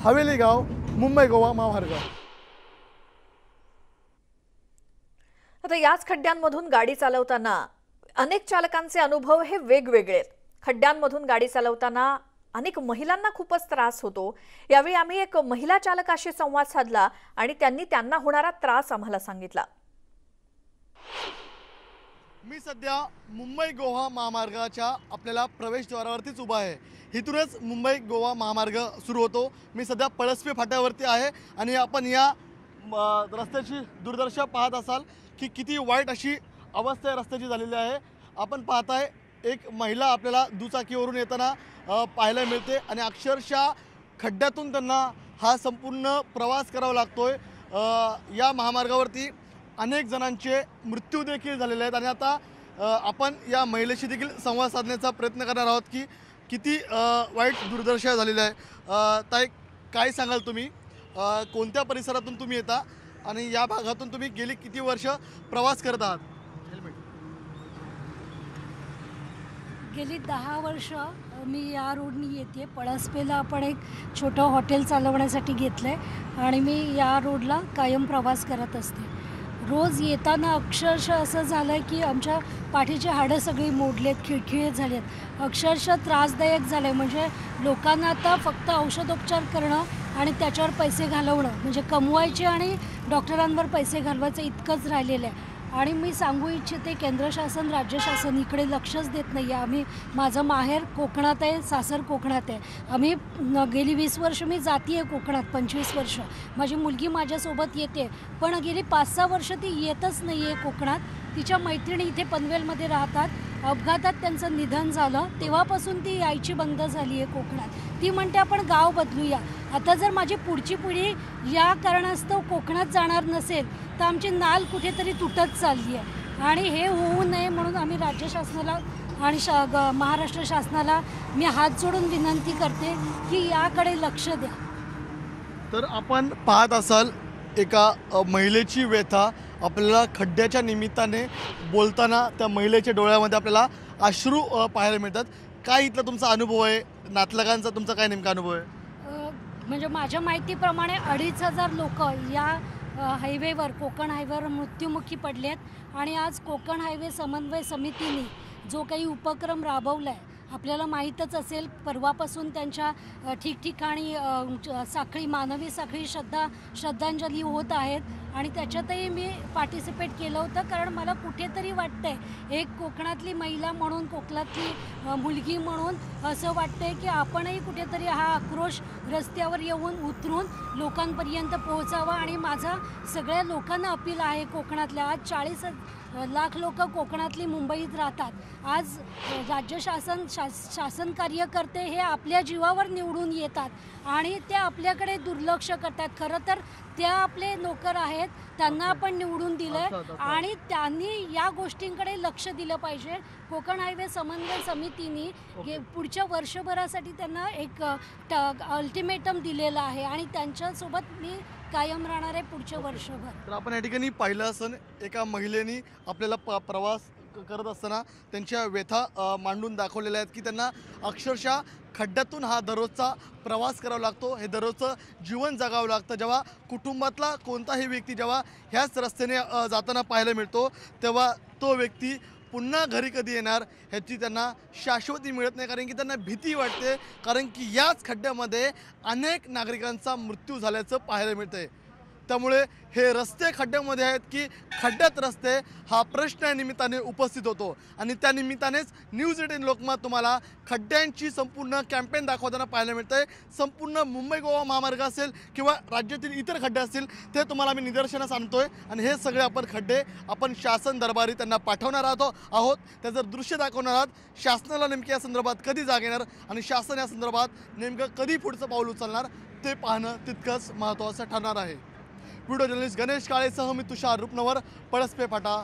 हवेली गाव, मुंबई गोवा महामार्ग। आता याच खड्ड्यांमधून गाडी चालवताना अनेक चालकांचे अनुभव हे वेगवेगळे आहेत। खड्ड्यांमधून गाडी चालवताना अनेक महिलांना खूपच त्रास होतो। यावेळी आम्ही एक महिला चालकाशी संवाद साधला आणि त्यांनी त्यांना होणारा त्रास आम्हाला सांगितला। मी सध्या मुंबई गोवा महामार्गाच्या आपल्याला प्रवेशद्वारावरतीच उभा आहे। इथूनच मुंबई गोवा महामार्ग सुरू होतो। मी सध्या पळसपे फाट्यावरती आहे आणि आपण या रस्त्याची दुर्दशा पाहत असाल की किती वाईट अशी अवस्था रस्त्याची झालेली आहे। आपण पाहताय एक महिला आपल्याला दुचाकीवरून येताना पाहायला मिळते आणि अक्षरशः खड्ड्यातून त्यांना हा संपूर्ण प्रवास करावा लागतोय। या महामार्गावरती अनेक जणांचे मृत्यू देखील झालेले आहेत आणि आता आपण या महिलेशी देखील संवाद साधण्याचा प्रयत्न करणार आहोत की किती वाईट दुर्दशा झालेली आहे। ताई, काय सांगाल तुम्ही? कोणत्या परिसरातून तुम्ही येता आणि या भागातून तुम्ही गेली किती वर्ष प्रवास करत आहात? गेली 10 वर्ष मी या रोडनी येते। पळसपेला आपण एक छोटं हॉटेल चालवण्यासाठी घेतलं आहे आणि मी या रोडला कायम प्रवास करत असते। रोज येताना अक्षरशः असं झालं आहे की आमच्या पाठीची हाडं सगळी मोडलेत, खिळखिळे झालेत, अक्षरशः त्रासदायक झालं आहे। म्हणजे लोकांना आता फक्त औषधोपचार करणं आणि त्याच्यावर पैसे घालवणं, म्हणजे कमवायचे आणि डॉक्टरांवर पैसे घालवायचं इतकंच राहिलेलं आहे। आणि मी सांगू इच्छिते, केंद्र शासन राज्य शासन इकडे लक्षच देत नाही आहे। माझं माहेर कोकणात आहे, सासर कोकणात आहे। आम्ही गेली 20 वर्ष मी जाती आहे कोकणात, 25 वर्ष माझी मुलगी माझ्यासोबत येते, पण गेली 5-6 वर्ष ती येतच नाही आहे कोकणात। तिच्या मैत्रिणी इथे पनवेलमध्ये राहतात, अपघातात त्यांचं निधन झालं, तेव्हापासून ती यायची बंद झाली आहे कोकणात। ती म्हणते आपण गाव बदलूया। आता जर माझी पुढची पिढी या कारणास्तव कोकणात जाणार नसेल तर आमची नाल कुठेतरी तुटत चालली आहे आणि हे होऊ नये म्हणून आम्ही राज्य शासनाला आणि महाराष्ट्र शासनाला मी हात जोडून विनंती करते की याकडे लक्ष द्या। तर आपण पाहत असाल एका महिलेची व्यथा आपल्याला खड्ड्याच्या निमित्ताने बोलताना त्या महिलेच्या डोळ्यामध्ये आपल्याला अश्रू पाहायला मिळतात। काय इथला तुमचा अनुभव आहे? नातलगांचा तुमचा काय नेमका अनुभव आहे? म्हणजे माझ्या माहितीप्रमाणे 2,500 लोक या हायवेवर, कोकण हायवेवर मृत्युमुखी पडलेत आणि आज कोकण हायवे समन्वय समितीने जो काही उपक्रम राबवला आहे, आपल्याला माहीतच असेल, परवापासून त्यांच्या ठिकठिकाणी साखळी, मानवी साखळी श्रद्धांजली होत आहेत आणि त्याच्यातही मी पार्टिसिपेट केलं होतं। कारण मला कुठेतरी वाटतंय, एक कोकणातली महिला म्हणून, कोकणातली मुलगी म्हणून असं वाटतंय की आपणही कुठेतरी हा आक्रोश रस्त्यावर येऊन उतरून लोकांपर्यंत पोहोचावा। आणि माझा सगळ्या लोकांना अपील आहे, कोकणातल्या आज 40 लाख लोक कोकणातली मुंबईत राहतात। आज राज्य शासन कार्यकर्ते हे आपल्या जीवावर निवडून येतात आणि ते आपल्याकडे दुर्लक्ष करतात। खरं तर त्या आपले नोकर आहेत, त्यांना आपण निवडून दिलं आणि त्यांनी या गोष्टींकडे लक्ष दिलं पाहिजे। कोकण हायवे समन्वय समितीने पुढच्या वर्षभरासाठी त्यांना एक अल्टिमेटम दिलेलं आहे आणि त्यांच्यासोबत मी कायम राहणार आहे पुढच्या वर्षभर। तर आपण या ठिकाणी पाहिलं असं एका महिलेने आपल्याला प्रवास करत असताना त्यांच्या व्यथा मांडून दाखवलेल्या आहेत की त्यांना अक्षरशः खड्ड्यातून हा दररोजचा प्रवास करावा लागतो, हे दररोजचं जीवन जगावं लागतं। जेव्हा कुटुंबातला कोणताही व्यक्ती जेव्हा ह्याच रस्त्याने जाताना पाहायला मिळतो, तेव्हा तो व्यक्ती पुन्हा घरी कधी येणार ह्याची त्यांना शाश्वती मिळत नाही, कारण की त्यांना भीती वाटते, कारण की याच खड्ड्यामध्ये अनेक नागरिकांचा मृत्यू झाल्याचं पाहायला मिळतंय। त्यामुळे हे रस्ते खड्ड्यामध्ये आहेत की खड्ड्यात रस्ते, हा प्रश्न या निमित्ताने उपस्थित होतो आणि त्या निमित्तानेच न्यूज 18 लोकमत तुम्हाला खड्ड्यांची संपूर्ण कॅम्पेन दाखवताना पाहायला मिळतंय। संपूर्ण मुंबई गोवा महामार्ग असेल किंवा राज्यातील इतर खड्डे असतील ते तुम्हाला आम्ही निदर्शनास आणतोय आणि हे सगळे आपण खड्डे आपण शासन दरबारी त्यांना पाठवणार आहोत। त्याचं दृश्य दाखवणार आहोत। शासनाला नेमक्या या संदर्भात कधी जाग येणार आणि शासन या संदर्भात नेमकं कधी पुढचं पाऊल उचलणार ते पाहणं तितकंच महत्त्वाचं ठरणार आहे। व्हिडिओ जर्नलिस्ट गणेश काळेसह मी तुषार रुपनवर, पळसपे फाटा,